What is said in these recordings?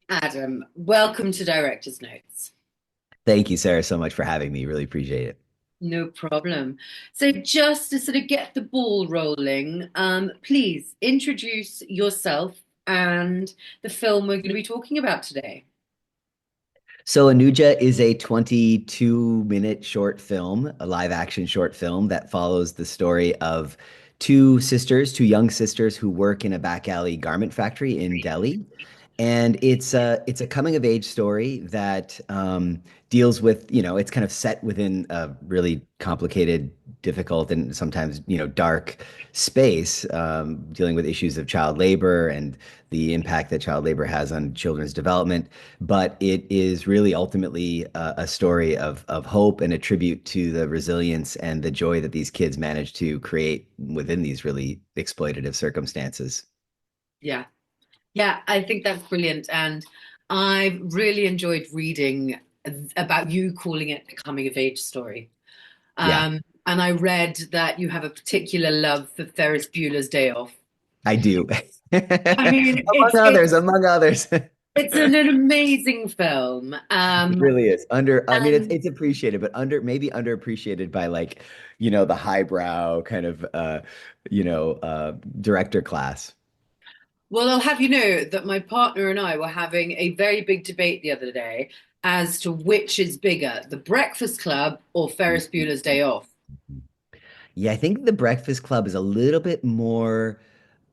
Adam, welcome to Director's Notes. Thank you, Sarah, so much for having me. Really appreciate it. No problem. So, just to sort of get the ball rolling, please introduce yourself and the film we're going to be talking about today. So, Anuja is a 22-minute short film, a live action short film that follows the story of two young sisters who work in a back alley garment factory in Delhi. And it's a coming of age story that deals with, it's kind of set within a really complicated, difficult, and sometimes, dark space, dealing with issues of child labor and the impact that child labor has on children's development. But it is really ultimately a story of hope and a tribute to the resilience and the joy that these kids manage to create within these really exploitative circumstances. Yeah. Yeah, I think that's brilliant. And I've really enjoyed reading about you calling it a coming of age story. Yeah, And I read that you have a particular love for Ferris Bueller's Day Off. I do. I mean, Among others, among others. it's an amazing film. It really is. I mean, And it's appreciated, but maybe underappreciated by like, the highbrow kind of director class. well, I'll have you know that my partner and I were having a very big debate the other day as to which is bigger, The Breakfast Club or Ferris Bueller's Day Off. Yeah, I think the Breakfast Club is a little bit more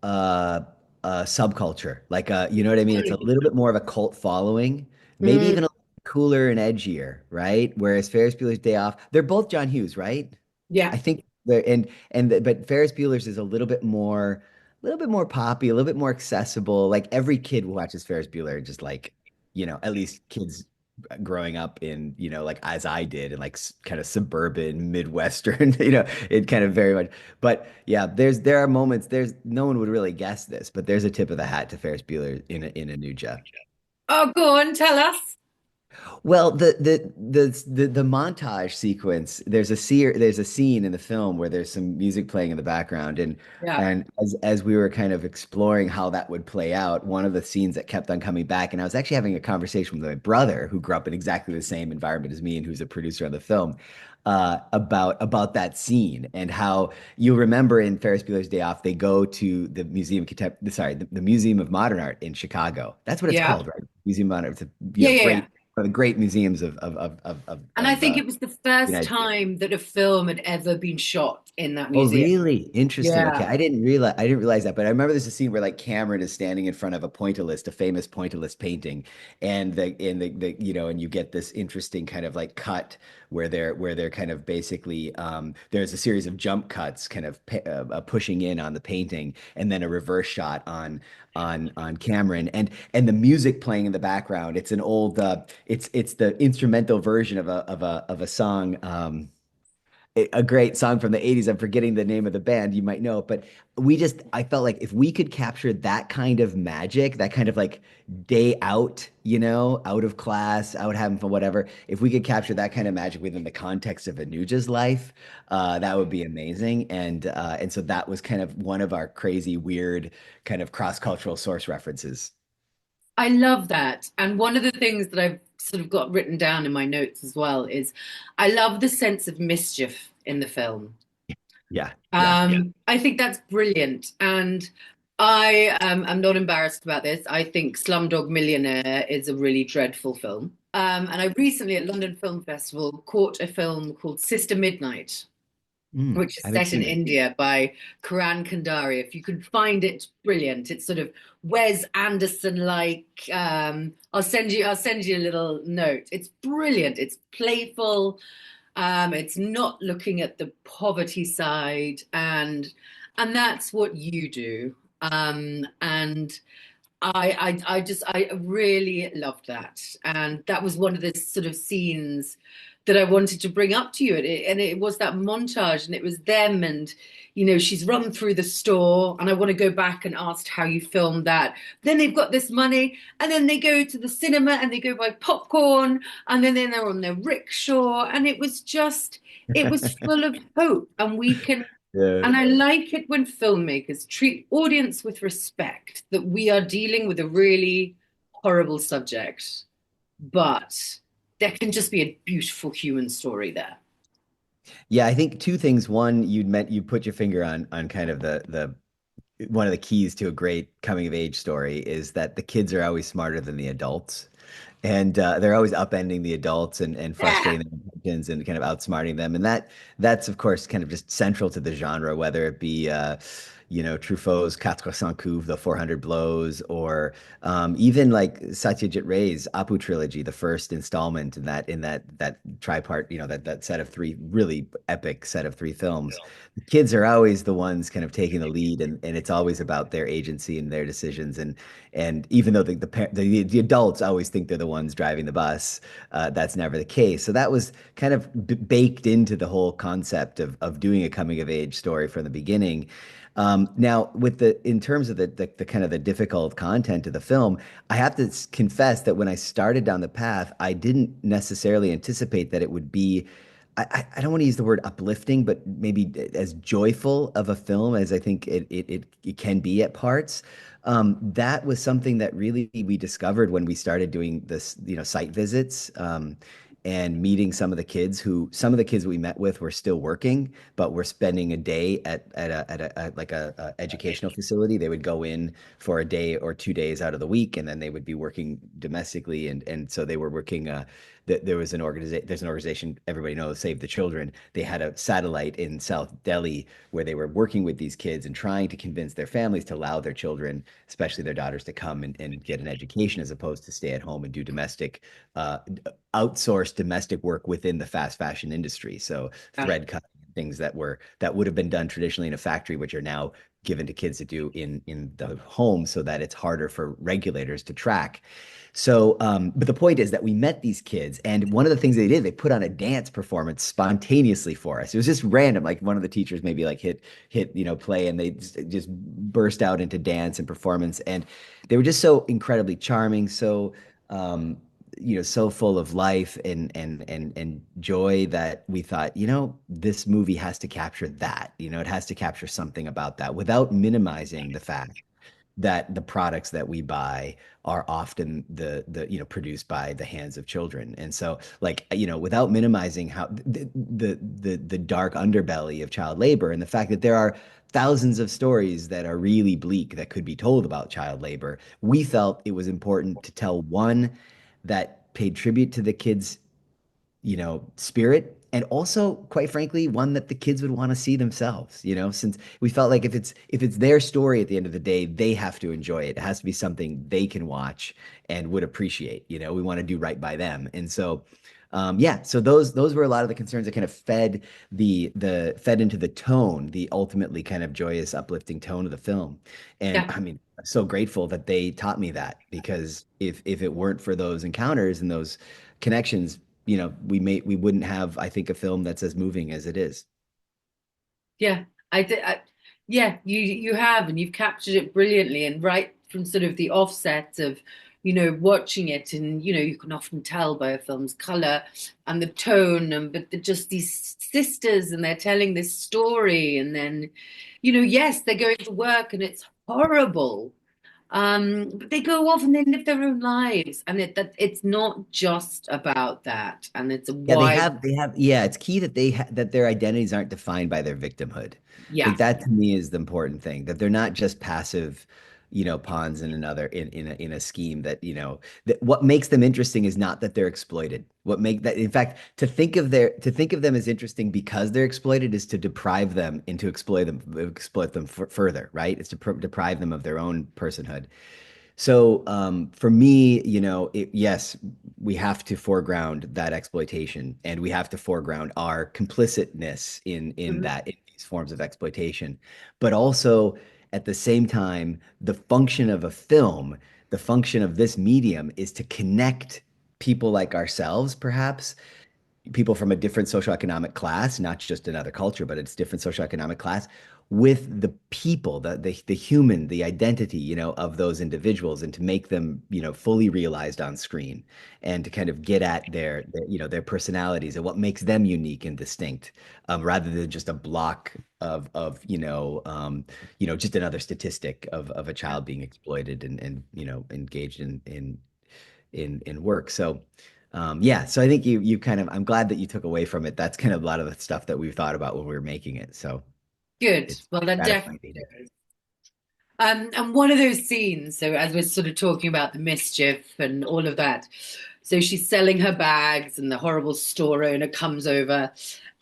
uh subculture. Like you know what I mean? It's a little bit more of a cult following, maybe Mm, even a little cooler and edgier, right? Whereas Ferris Bueller's Day Off, they're both John Hughes, right? yeah. I think they're but Ferris Bueller's is a little bit more poppy, a little bit more accessible. Like every kid who watches Ferris Bueller, just like, at least kids growing up in, like as I did in like kind of suburban Midwestern, it kind of very much. But yeah, there are moments, there's no one would really guess this, but there's a tip of the hat to Ferris Bueller in a Nuja. Oh, go on, tell us. Well, the montage sequence, there's a scene in the film where there's some music playing in the background, and Yeah, and as we were kind of exploring how that would play out, one of the scenes that kept on coming back, and I was actually having a conversation with my brother who grew up in exactly the same environment as me and who's a producer on the film, about that scene and how you remember in Ferris Bueller's Day Off, they go to the the Museum of Modern Art in Chicago. That's what it's yeah, called, right? Museum of Modern Art. It's a yeah, yeah, great yeah. one of the great museums And I think of it was the first United States. time that a film had ever been shot in that Oh, museum. really? Interesting. Okay, Yeah. I didn't realize that, but I remember there's a scene where like Cameron is standing in front of a pointillist, a famous pointillist painting, and and you get this interesting kind of like cut where they're kind of basically there's a series of jump cuts kind of pushing in on the painting, and then a reverse shot on Cameron, and the music playing in the background. It's an old it's the instrumental version of a song. A great song from the 80s. I'm forgetting the name of the band. You might know it, but I felt like if we could capture that kind of magic, that kind of like day out, out of class, out having fun, whatever, if we could capture that kind of magic within the context of Anuja's life, that would be amazing. And so that was kind of one of our crazy, weird kind of cross-cultural source references. I love that. And one of the things that I've sort of got written down in my notes as well is I love the sense of mischief in the film. Yeah, yeah. I think that's brilliant. And am not embarrassed about this. I think Slumdog Millionaire is a really dreadful film. And I recently at London Film Festival caught a film called Sister Midnight, which is I haven't set in seen it. India by Karan Kandari. If you can find it, it's brilliant. It's sort of Wes Anderson like. I'll send you a little note. It's brilliant. It's playful. It's not looking at the poverty side, and that's what you do. And I really loved that, and that was one of the sort of scenes that I wanted to bring up to you. And it was that montage, and it was them, and she's run through the store, and I want to go back and ask how you filmed that. Then they've got this money, and then they go to the cinema, and they go buy popcorn, and then they're on their rickshaw, and it was full of hope, and we can Yeah. and I like it when filmmakers treat audience with respect, that we are dealing with a really horrible subject, but there can just be a beautiful human story there. Yeah, I think two things. One, you put your finger on kind of the one of the keys to a great coming of age story is that the kids are always smarter than the adults. And they're always upending the adults and Yeah. frustrating the Americans and kind of outsmarting them. And that's of course kind of just central to the genre, whether it be Truffaut's Quatre Cents Coups, the 400 Blows, or even like Satyajit Ray's Apu trilogy, the first installment in that tripart, that set of three really epic set of three films. The kids are always the ones kind of taking the lead, and it's always about their agency and their decisions. And even though the adults always think they're the ones driving the bus, that's never the case. So that was kind of baked into the whole concept of doing a coming of age story from the beginning. Now, in terms of the kind of the difficult content of the film, I have to confess that when I started down the path, I didn't necessarily anticipate that it would be. I don't want to use the word uplifting, but maybe as joyful of a film as I think it can be at parts. That was something that really we discovered when we started doing this, site visits, and meeting some of the kids we met with were still working, but were spending a day at a educational facility. They would go in for a day or 2 days out of the week, and then they would be working domestically, and so they were working. There's an organization everybody knows, Save the Children. They had a satellite in South Delhi where they were working with these kids and trying to convince their families to allow their children, especially their daughters, to come and get an education as opposed to stay at home and do uh, outsourced domestic work within the fast fashion industry. So thread cutting, things that would have been done traditionally in a factory, which are now given to kids to do in the home so that it's harder for regulators to track. So, but the point is that we met these kids, and one of the things they did, they put on a dance performance spontaneously for us. It was just random. Like one of the teachers maybe like hit play, and they just burst out into dance and performance, and they were just so incredibly charming, um, so full of life and joy that we thought, this movie has to capture that. It has to capture something about that without minimizing the fact that the products that we buy are often produced by the hands of children. And so like without minimizing how the dark underbelly of child labor and the fact that there are thousands of stories that are really bleak that could be told about child labor, we felt it was important to tell one that paid tribute to the kids, spirit, and also, quite frankly, one that the kids would want to see themselves, since we felt like if it's their story at the end of the day, they have to enjoy it. It has to be something they can watch and would appreciate. We want to do right by them. And so yeah, so those were a lot of the concerns that kind of fed into the tone, the ultimately kind of joyous, uplifting tone of the film. And Yeah. I mean, I'm so grateful that they taught me that because if it weren't for those encounters and those connections, we wouldn't have, I think, a film that's as moving as it is. Yeah, I did. Yeah, you have, and you've captured it brilliantly. And right from sort of the offset of, watching it, and you can often tell by a film's color and the tone, and but they're just these sisters, and they're telling this story, and then, yes, they're going to work, and it's horrible. But they go off and they live their own lives, and it's not just about that, and it's a Yeah, they wide, have they have yeah, it's key that that their identities aren't defined by their victimhood. yeah, Like that to me is the important thing, that they're not just passive, pawns in another in a scheme that what makes them interesting is not that they're exploited. What make that in fact to think of them as interesting because they're exploited is to deprive them and to exploit them further, right? It's to deprive them of their own personhood. So for me, yes, we have to foreground that exploitation, and we have to foreground our complicitness mhm, in these forms of exploitation. But also at the same time, the function of a film, the function of this medium is to connect people like ourselves, perhaps, people from a different socioeconomic class, not just another culture, but it's different socioeconomic class, with the people, the human, the identity, of those individuals, and to make them, fully realized on screen, and to kind of get at their personalities and what makes them unique and distinct, rather than just a block of just another statistic of a child being exploited and engaged in in work. So yeah, so I think you kind of I'm glad that you took away from it. That's kind of a lot of the stuff that we thought about when we were making it. So Good. it's Well, that gratifying to definitely hear. is. And one of those scenes, so as we're sort of talking about the mischief and all of that, so she's selling her bags and the horrible store owner comes over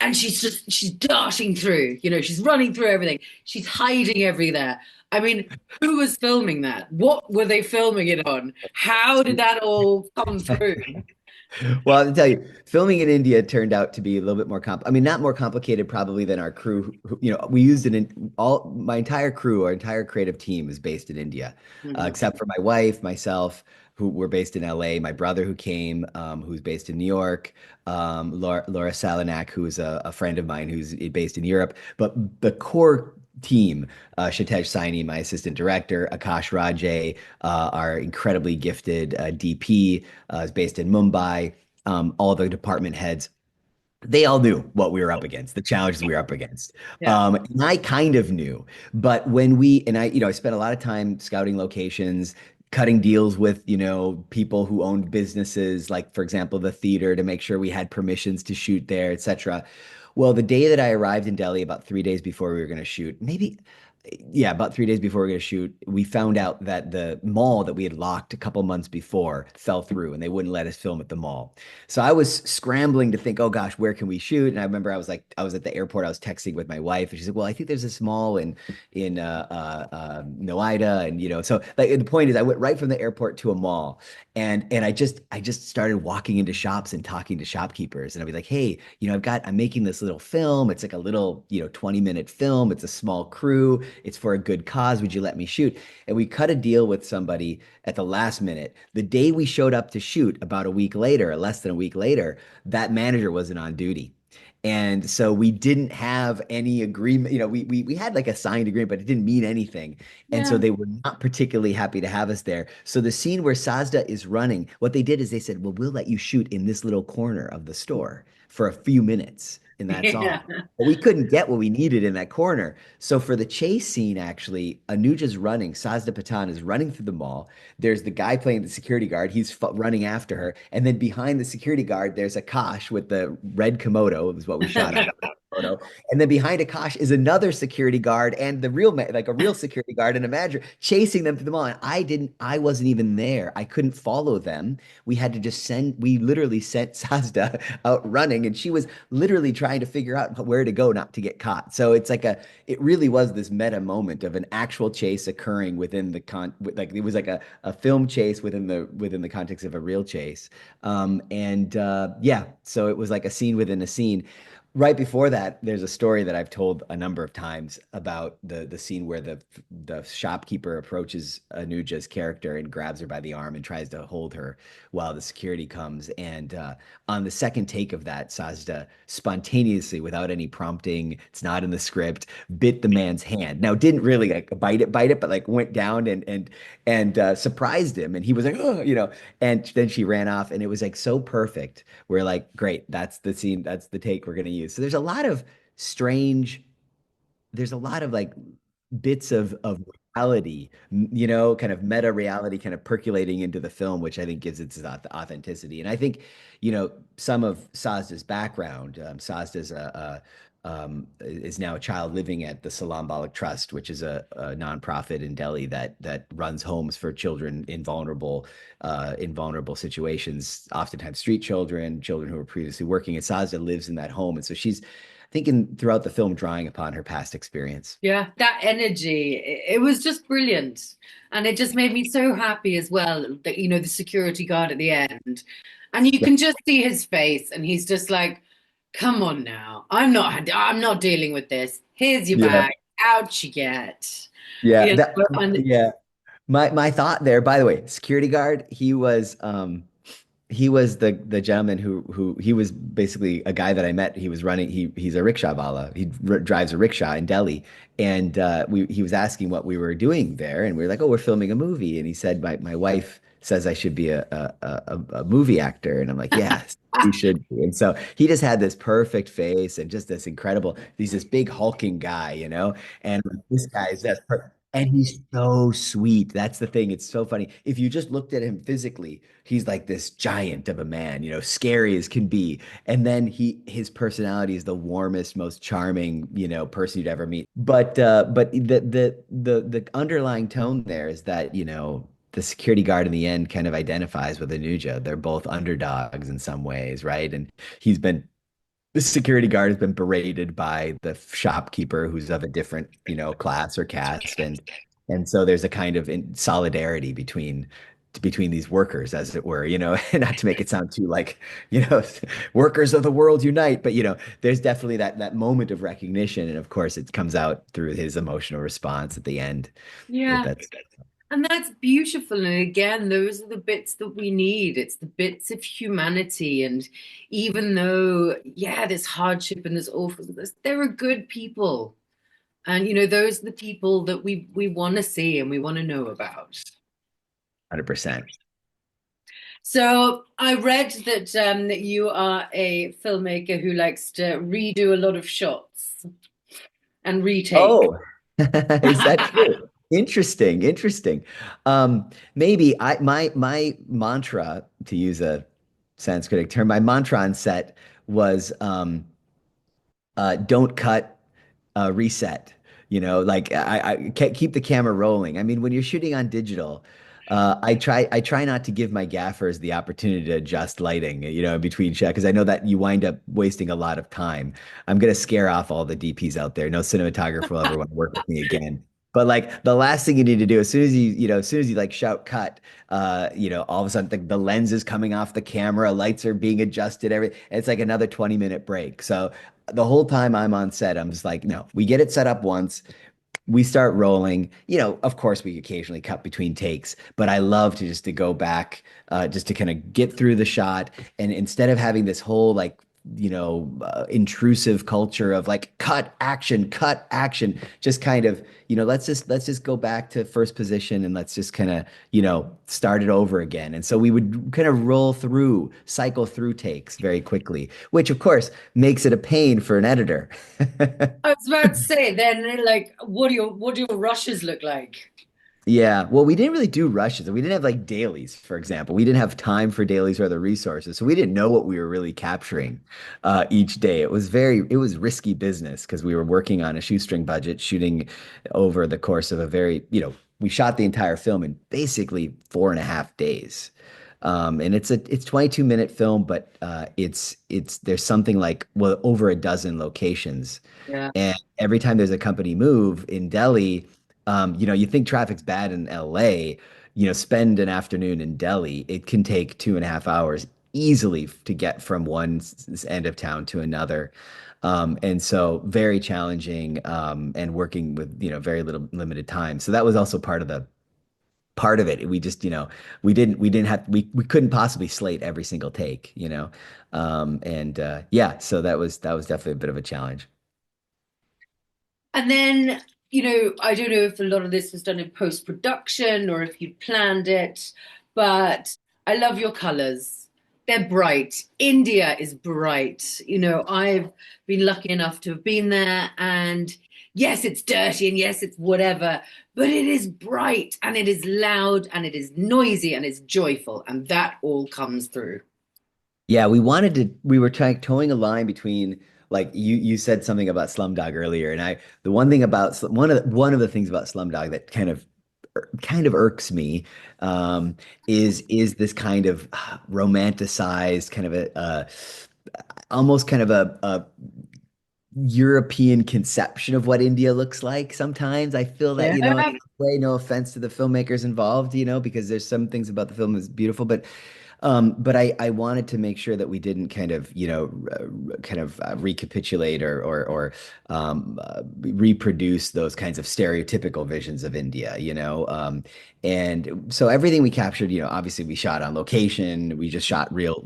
and she's darting through, she's running through everything. She's hiding everywhere. I mean, who was filming that? What were they filming it on? How did that all come through? Well, I'll tell you, filming in India turned out to be a little bit more I mean, not more complicated probably than our crew. We used it in all my entire crew, our entire creative team is based in India, Mhm. except for my wife, myself, who were based in LA, my brother who came, who's based in New York, Laura Salinak, who is a friend of mine who's based in Europe. But the core team, Shatej Saini, my assistant director, Akash Rajay, our incredibly gifted DP, is based in Mumbai. All the department heads, they all knew what we were up against, the challenges we were up against. Yeah. And I kind of knew, but when we, and I spent a lot of time scouting locations, cutting deals with, people who owned businesses, like, for example, the theater to make sure we had permissions to shoot there, etc. Well, the day that I arrived in Delhi, about 3 days before we were going to shoot, maybe, yeah, about 3 days before we were going to shoot, we found out that the mall that we had locked a couple months before fell through and they wouldn't let us film at the mall. So I was scrambling to think, oh gosh, where can we shoot? And I remember I was at the airport, I was texting with my wife, and she said, well, I think there's this mall in Noida, and so like the point is, I went right from the airport to a mall, and I just started walking into shops and talking to shopkeepers, and I'd be like, hey, I'm making this little film. It's like a little 20-minute film. It's a small crew. It's for a good cause. Would you let me shoot? And we cut a deal with somebody at the last minute. The day we showed up to shoot, about a week later, or less than a week later, that manager wasn't on duty. And so we didn't have any agreement. We had like a signed agreement, but it didn't mean anything. And so Yeah. they were not particularly happy to have us there. So the scene where Sazda is running, what they did is they said, well, we'll let you shoot in this little corner of the store for a few minutes, and that's Yeah. all. But we couldn't get what we needed in that corner. So for the chase scene, actually, Anuja's running. Sazda Patan is running through the mall. There's the guy playing the security guard. He's running after her. And then behind the security guard, there's Akash with the red Komodo. It was what we shot on. Komodo. And then behind Akash is another security guard and the like a real security guard and a manager chasing them through the mall. And I wasn't even there. I couldn't follow them. We literally sent Sazda out running, and she was literally trying to figure out where to go not to get caught. So it really was this meta moment of an actual chase occurring within like it was like a film chase within the context of a real chase. And yeah, so it was like a scene within a scene. Right before that, there's a story that I've told a number of times about the scene where the shopkeeper approaches Anuja's character and grabs her by the arm and tries to hold her while the security comes. And on the second take of that, Sajda spontaneously, without any prompting, it's not in the script, bit the man's hand. Now, didn't really like bite it, but like went down and surprised him, and he was like, oh, and then she ran off, and it was like so perfect. We're like, great, that's the scene, that's the take we're gonna use. So strange, there's a lot of like bits of reality, kind of meta reality kind of percolating into the film, which I think gives it its authenticity. And I think, some of Sazda's background, Sazda's is now a child living at the Salaam Baalak Trust, which is a nonprofit in Delhi that runs homes for children in vulnerable situations, oftentimes street children, children who were previously working. And Sazda lives in that home, and so she's thinking throughout the film, drawing upon her past experience. Yeah, that energy, it was just brilliant. And it just made me so happy as well that, the security guard at the end. And you Yeah, can just see his face, and he's just like, come on now. I'm not dealing with this. Here's your yeah, bag. Out you get. yeah. You That, know, and yeah. My thought there, by the way, security guard, he was the gentleman who he was basically a guy that I met. He was running. He's a rickshaw vala. He drives a rickshaw in Delhi, and he was asking what we were doing there, and we were like, oh, we're filming a movie. And he said, my wife says I should be a movie actor, and I'm like, yes, you should be. And so he just had this perfect face and just this incredible. He's this big hulking guy, and this guy is just perfect. And he's so sweet. That's the thing. It's so funny. If you just looked at him physically, he's like this giant of a man, scary as can be. And then his personality is the warmest, most charming, person you'd ever meet. But the underlying tone there is that, the security guard in the end kind of identifies with Anuja. They're both underdogs in some ways, right? And he's been the security guard has been berated by the shopkeeper who's of a different, class or caste, and so there's a kind of solidarity between these workers, as it were, and not to make it sound too like, you know, workers of the world unite, but there's definitely that moment of recognition, and of course, it comes out through his emotional response at the end. Yeah. That's And that's beautiful. And again, those are the bits that we need. It's the bits of humanity. And even though, yeah, there's hardship and there's awfulness, there are good people. And those are the people that we want to see and we want to know about. 100%. So I read that you are a filmmaker who likes to redo a lot of shots and retake. Oh, is that true? Interesting, interesting. Maybe my mantra, to use a Sanskritic term, my mantra on set was don't cut, reset. Like I can't keep the camera rolling. I mean, when you're shooting on digital, I try not to give my gaffers the opportunity to adjust lighting, in between shots, because I know that you wind up wasting a lot of time. I'm gonna scare off all the DPs out there. No cinematographer will ever want to work with me again. But like the last thing you need to do, as soon as you like shout cut, all of a sudden the lens is coming off the camera, lights are being adjusted, it's like another 20-minute break. So the whole time I'm on set, I'm just like, no, we get it set up once, we start rolling. Of course, we occasionally cut between takes, but I love to go back, just to kind of get through the shot. And instead of having this whole like, intrusive culture of like cut action, just kind of, let's just go back to first position and let's just kind of, start it over again. And so we would kind of cycle through takes very quickly, which of course makes it a pain for an editor. I was about to say, then like, what do your rushes look like? Yeah, well, we didn't really do rushes. We didn't have like dailies, for example. We didn't have time for dailies or other resources, so we didn't know what we were really capturing each day. It was risky business because we were working on a shoestring budget, shooting over the course of we shot the entire film in basically 4.5 days. And it's 22-minute film, but there's something like, well, over a dozen locations. Yeah. And every time there's a company move in Delhi, you think traffic's bad in LA, spend an afternoon in Delhi. It can take 2.5 hours easily to get from one end of town to another. And so very challenging, and working with, very little limited time. So that was also part of it. We just, we couldn't possibly slate every single take, and yeah, so that was definitely a bit of a challenge. And then, I don't know if a lot of this was done in post-production or if you planned it, but I love your colors. They're bright. India is bright. I've been lucky enough to have been there, and yes, it's dirty and yes, it's whatever, but it is bright and it is loud and it is noisy and it's joyful, and that all comes through. Yeah, we were trying towing a line between, like, you said something about Slumdog earlier, and the one thing about one of the things about Slumdog that kind of irks me, is this kind of romanticized kind of almost kind of a European conception of what India looks like. Sometimes I feel that, in Yeah. a way, no offense to the filmmakers involved, because there's some things about the film that's beautiful, but I wanted to make sure that we didn't kind of, recapitulate or reproduce those kinds of stereotypical visions of India, and so everything we captured, obviously we shot on location. We just shot real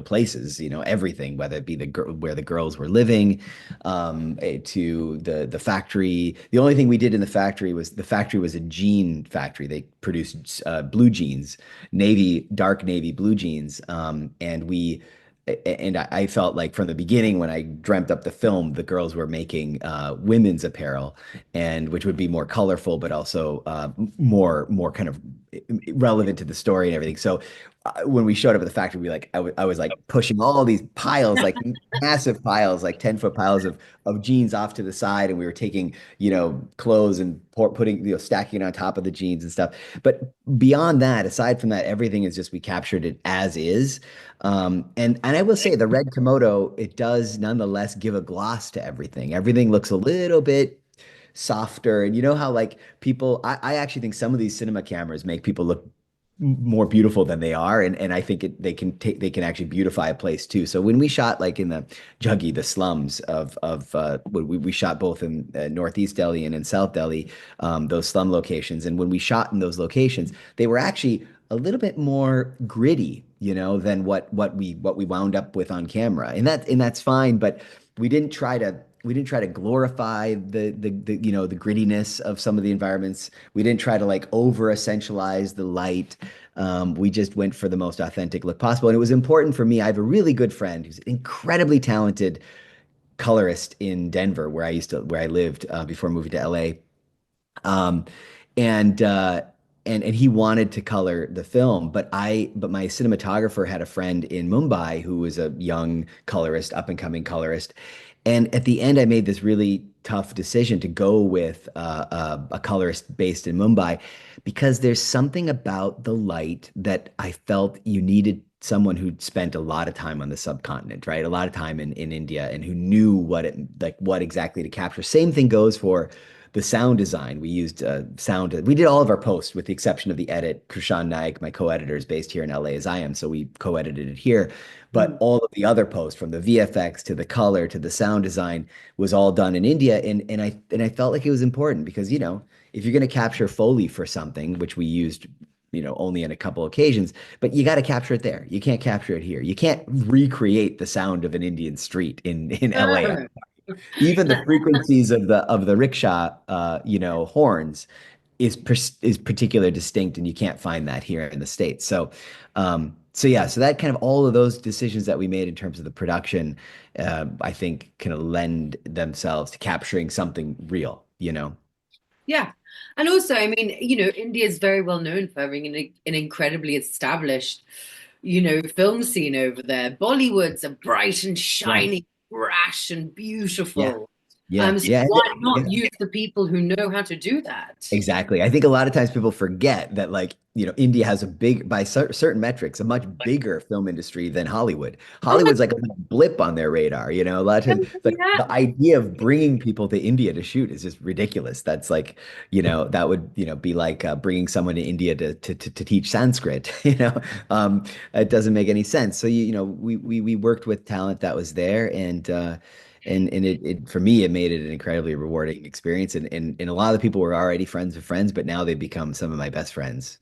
places, everything, whether it be where the girls were living, to the factory. The only thing we did in the factory was a jean factory. They produced blue jeans, dark navy blue jeans. And we and I felt like from the beginning when I dreamt up the film, the girls were making women's apparel, and which would be more colorful, but also more kind of relevant to the story and everything. So when we showed up at the factory, I was like pushing all these piles, like massive piles, like 10-foot piles of jeans off to the side, and we were taking clothes and putting stacking it on top of the jeans and stuff. But beyond that, aside from that, everything is just we captured it as is. And I will say the red Komodo, it does nonetheless give a gloss to everything. Everything looks a little bit softer. And you know how like people, I actually think some of these cinema cameras make people look more beautiful than they are, and I think they can actually beautify a place too. So when we shot like in the Juggy, the slums of we shot both in Northeast Delhi and in South Delhi, those slum locations, and when we shot in those locations, they were actually a little bit more gritty, than what we wound up with on camera, and that's fine, but we didn't try to glorify the grittiness of some of the environments. We didn't try to like over essentialize the light. We just went for the most authentic look possible. And it was important for me. I have a really good friend who's an incredibly talented colorist in Denver, where I lived before moving to LA. Um, and and he wanted to color the film, but my cinematographer had a friend in Mumbai who was a young colorist, up and coming colorist. And at the end, I made this really tough decision to go with a colorist based in Mumbai because there's something about the light that I felt you needed someone who'd spent a lot of time on the subcontinent, right? A lot of time in India and who knew what exactly to capture. Same thing goes for the sound design. We used sound. We did all of our posts with the exception of the edit. Krishan Naik, my co-editor, is based here in LA as I am, so we co-edited it here. But all of the other posts, from the VFX to the color to the sound design, was all done in India. And I felt like it was important because, if you're going to capture Foley for something, which we used, only on a couple occasions, but you got to capture it there. You can't capture it here. You can't recreate the sound of an Indian street in LA. Oh. Even the frequencies of the rickshaw, horns is particular distinct, and you can't find that here in the States. So yeah, so that kind of all of those decisions that we made in terms of the production, I think kind of lend themselves to capturing something real. Yeah. And also, I mean, India is very well known for having an incredibly established, film scene over there. Bollywoods are bright and Yeah, shiny, brash and yeah, beautiful. yeah, So yeah, why yeah. not use the people who know how to do that? Exactly. I think a lot of times people forget that, like, India has by certain metrics, a much bigger film industry than Hollywood. Oh my Hollywood's like a little blip on their radar. A lot of times, God, like yeah. the idea of bringing people to India to shoot is just ridiculous. That's like, that would, be like bringing someone to India to teach Sanskrit. It doesn't make any sense. So we worked with talent that was there, and it for me it made it an incredibly rewarding experience, and a lot of the people were already friends of friends, but now they've become some of my best friends,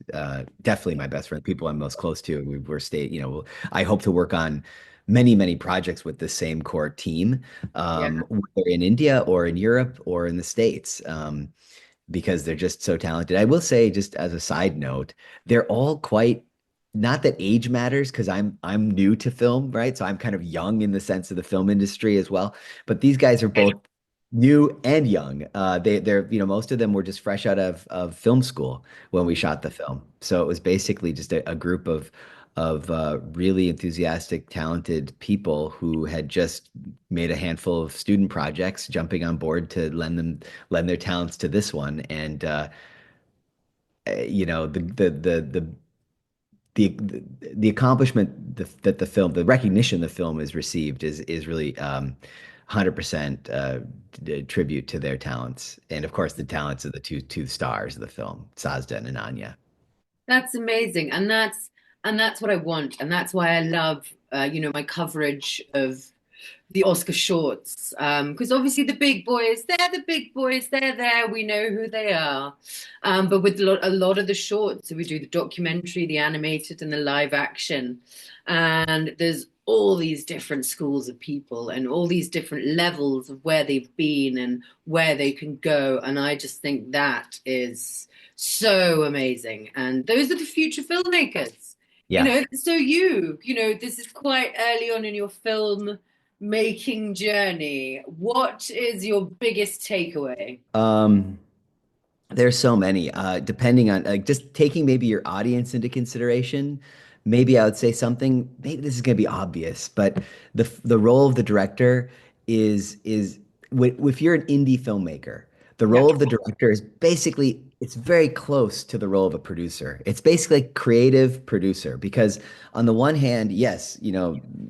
definitely my best friend, people I'm most close to. I hope to work on many projects with the same core team, Yeah. whether in India or in Europe or in the States, because they're just so talented. I will say, just as a side note, they're all quite, not that age matters because I'm new to film, right? So I'm kind of young in the sense of the film industry as well. But these guys are both new and young. They're most of them were just fresh out of film school when we shot the film. So it was basically just a group of really enthusiastic, talented people who had just made a handful of student projects, jumping on board to lend their talents to this one. And the accomplishment that the recognition the film has received is really 100% tribute to their talents, and of course the talents of the two stars of the film, Sajda and Ananya. That's amazing. And that's what I want. And that's why I love my coverage of the Oscar shorts. Because obviously the big boys, they're the big boys, they're there, we know who they are. But with a lot of the shorts, so we do the documentary, the animated, and the live action. And there's all these different schools of people and all these different levels of where they've been and where they can go. And I just think that is so amazing. And those are the future filmmakers. Yeah. So this is quite early on in your film making journey. What is your biggest takeaway? Um, There's so many. Depending on like just taking maybe your audience into consideration, maybe I would say something. Maybe this is going to be obvious, but the role of the director is if you're an indie filmmaker, the Yeah. role of the director is basically it's very close to the role of a producer. It's basically a creative producer because on the one hand, yes,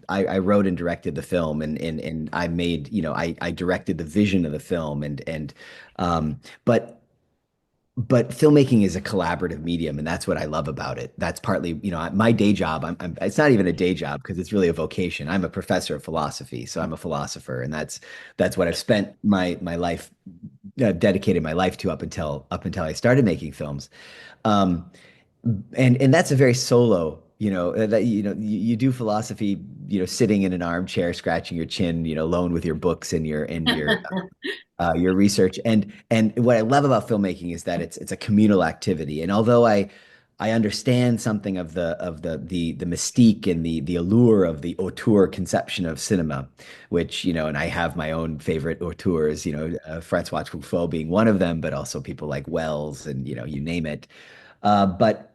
I wrote and directed the film and I made, I directed the vision of the film but filmmaking is a collaborative medium, and that's what I love about it. That's partly, my day job. It's not even a day job because it's really a vocation. I'm a professor of philosophy, so I'm a philosopher, and that's what I've spent my life, dedicated my life to up until I started making films. Um, and that's a very solo, you do philosophy, sitting in an armchair, scratching your chin, alone with your books and your research. And what I love about filmmaking is that it's a communal activity. And although I understand something of the mystique and the allure of the auteur conception of cinema, which, and I have my own favorite auteurs, Francois Truffaut being one of them, but also people like Wells and, you name it. But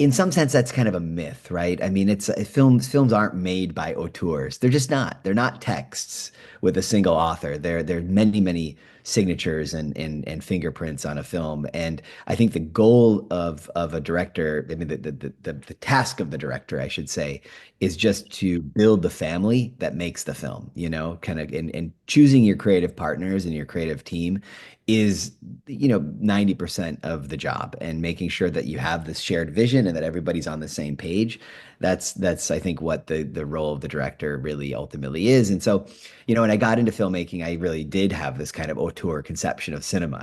in some sense, that's kind of a myth, right? I mean, it's films aren't made by auteurs. They're just not. They're not texts with a single author. There are many, many signatures and fingerprints on a film. And I think the goal of a director, I mean, the task of the director, I should say, is just to build the family that makes the film, kind of and choosing your creative partners and your creative team is 90% of the job, and making sure that you have this shared vision and that everybody's on the same page. That's I think what the role of the director really ultimately is. And so, when I got into filmmaking, I really did have this kind of auteur conception of cinema,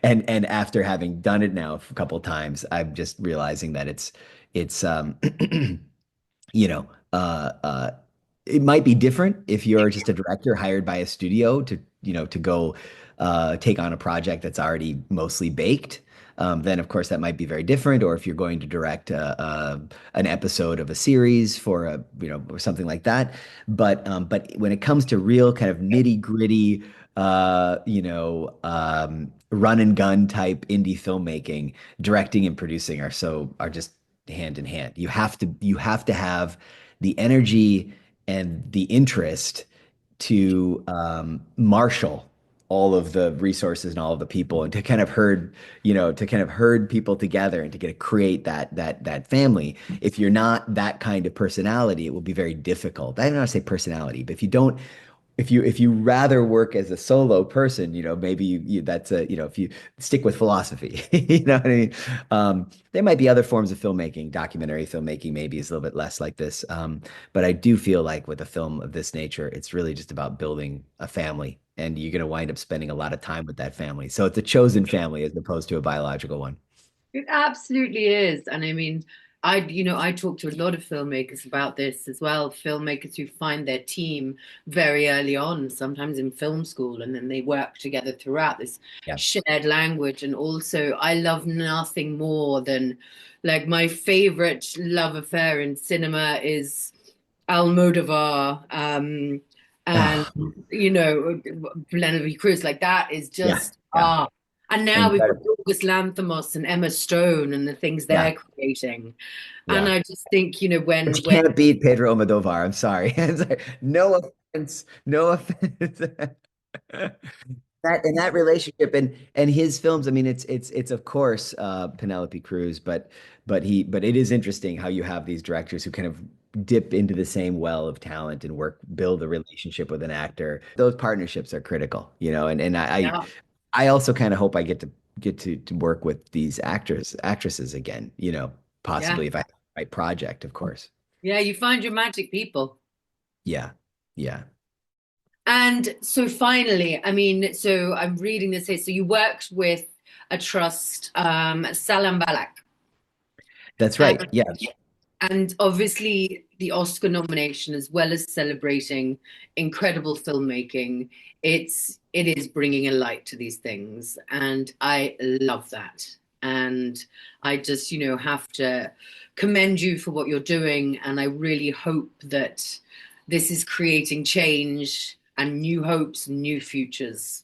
and after having done it now a couple of times, I'm just realizing that it's you know, it might be different if you're just a director hired by a studio to go take on a project that's already mostly baked. Then, of course, that might be very different. Or if you're going to direct an episode of a series for or something like that. But when it comes to real kind of nitty gritty, run and gun type indie filmmaking, directing and producing are just hand in hand. You have to have the energy and the interest to marshal all of the resources and all of the people, and to kind of herd people together and to get to create that family. If you're not that kind of personality, it will be very difficult. I don't want to say personality, but if you rather work as a solo person, maybe that's if you stick with philosophy, you know what I mean? There might be other forms of filmmaking, documentary filmmaking maybe is a little bit less like this. But I do feel like with a film of this nature, it's really just about building a family, and you're going to wind up spending a lot of time with that family. So it's a chosen family as opposed to a biological one. It absolutely is. And I mean, I talk to a lot of filmmakers about this as well. Filmmakers who find their team very early on, sometimes in film school, and then they work together throughout this Yeah. shared language. And also, I love nothing more than like my favorite love affair in cinema is Almodovar. And Oh, Penelope Cruz, like that is yeah. just Yeah. and now we've got Incredible. August Lanthimos and Emma Stone and the things Yeah. they're creating. And Yeah. I just think, But you when can't beat Pedro Almodovar. I'm sorry. It's like, no offense. No offense. That relationship and his films, I mean, it's of course Penelope Cruz, but it is interesting how you have these directors who kind of dip into the same well of talent and build a relationship with an actor. Those partnerships are critical, and yeah, I also kind of hope I get to work with these actresses again, yeah, possibly if I have the right project, of course. yeah, you find your magic people. Yeah. Yeah. And so finally, I mean, so I'm reading this here. So you worked with a trust, Salaam Baalak. That's And, right. Yeah. and obviously the Oscar nomination, as well as celebrating incredible filmmaking, it is bringing a light to these things. And I love that. And I just, have to commend you for what you're doing. And I really hope that this is creating change and new hopes and new futures.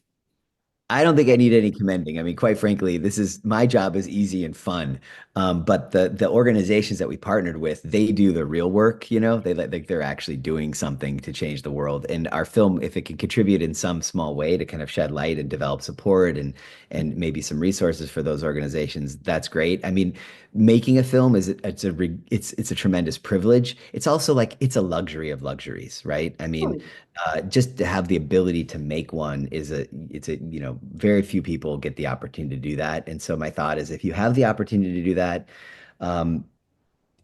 I don't think I need any commending. I mean, quite frankly, this is my job is easy and fun. But the organizations that we partnered with, they do the real work, you know, like they're actually doing something to change the world. And our film, if it can contribute in some small way to kind of shed light and develop support and maybe some resources for those organizations, that's great. I mean, making a film it's a tremendous privilege. It's also like it's a luxury of luxuries, right? I mean, just to have the ability to make one very few people get the opportunity to do that. And so my thought is if you have the opportunity to do that, um,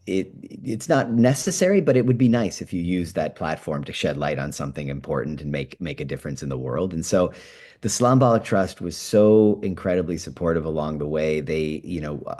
it's not necessary, but it would be nice if you use that platform to shed light on something important and make a difference in the world. And so the Salaam Baalak Trust was so incredibly supportive along the way.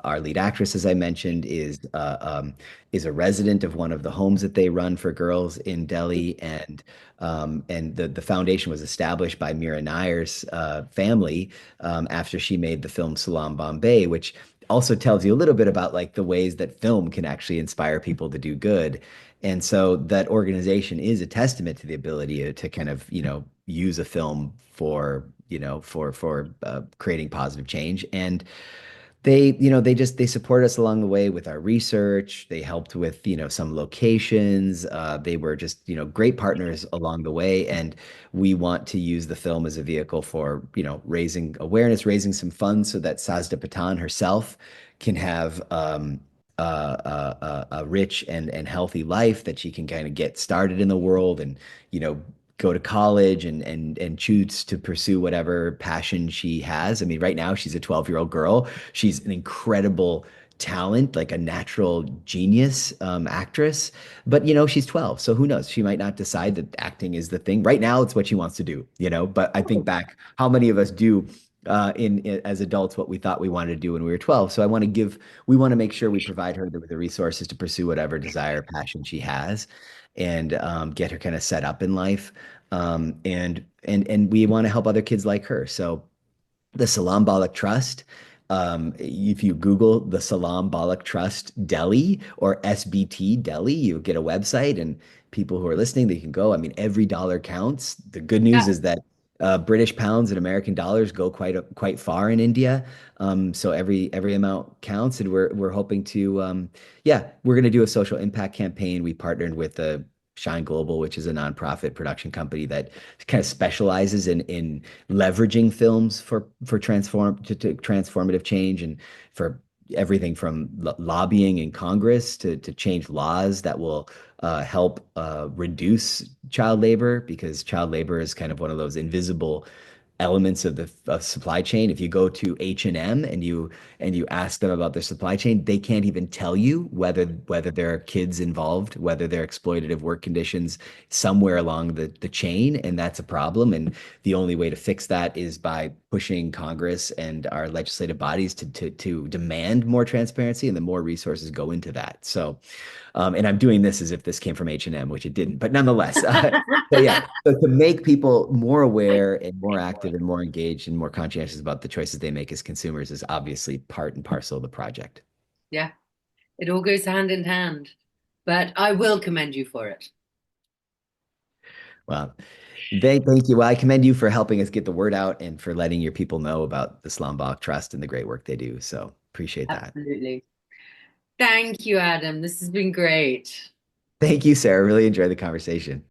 Our lead actress, as I mentioned, is a resident of one of the homes that they run for girls in Delhi, and the foundation was established by Mira Nair's family after she made the film Salaam Bombay, which also tells you a little bit about like the ways that film can actually inspire people to do good. And so that organization is a testament to the ability to kind of, use a film for, creating positive change. And they support us along the way with our research. They helped with, some locations. They were just, great partners along the way. And we want to use the film as a vehicle for, raising awareness, raising some funds so that Sajda Patan herself can have a rich and healthy life, that she can kind of get started in the world and, go to college and choose to pursue whatever passion she has. I mean, right now she's a 12-year-old girl. She's an incredible talent, like a natural genius actress. But she's 12, so who knows? She might not decide that acting is the thing. Right now, it's what she wants to do, But I think back, how many of us do as adults what we thought we wanted to do when we were 12. So we want to make sure we provide her with the resources to pursue whatever desire, passion she has, and get her kind of set up in life. And we want to help other kids like her. So the Salaam Baalak Trust. If you Google the Salaam Baalak Trust Delhi or SBT Delhi, you get a website, and people who are listening, they can go. I mean, every dollar counts. The good news Yeah, is that British pounds and American dollars go quite far in India. So every amount counts, and we're hoping to we're going to do a social impact campaign. We partnered with the Shine Global, which is a nonprofit production company that kind of specializes in leveraging films for to transformative change, and for everything from lobbying in Congress to change laws that will help reduce child labor, because child labor is kind of one of those invisible elements of the supply chain. If you go to H&M and you ask them about their supply chain, they can't even tell you whether there are kids involved, whether there are exploitative work conditions somewhere along the chain, and that's a problem. And the only way to fix that is by pushing Congress and our legislative bodies to demand more transparency, and the more resources go into that. So and I'm doing this as if this came from H&M, which it didn't, but nonetheless. So yeah, so to make people more aware and more active and more engaged and more conscientious about the choices they make as consumers is obviously part and parcel of the project. yeah, it all goes hand in hand. But I will commend you for it. Well, thank you. Well, I commend you for helping us get the word out and for letting your people know about the Slambach Trust and the great work they do. So appreciate that. Absolutely. Thank you, Adam. This has been great. Thank you, Sarah. Really enjoyed the conversation.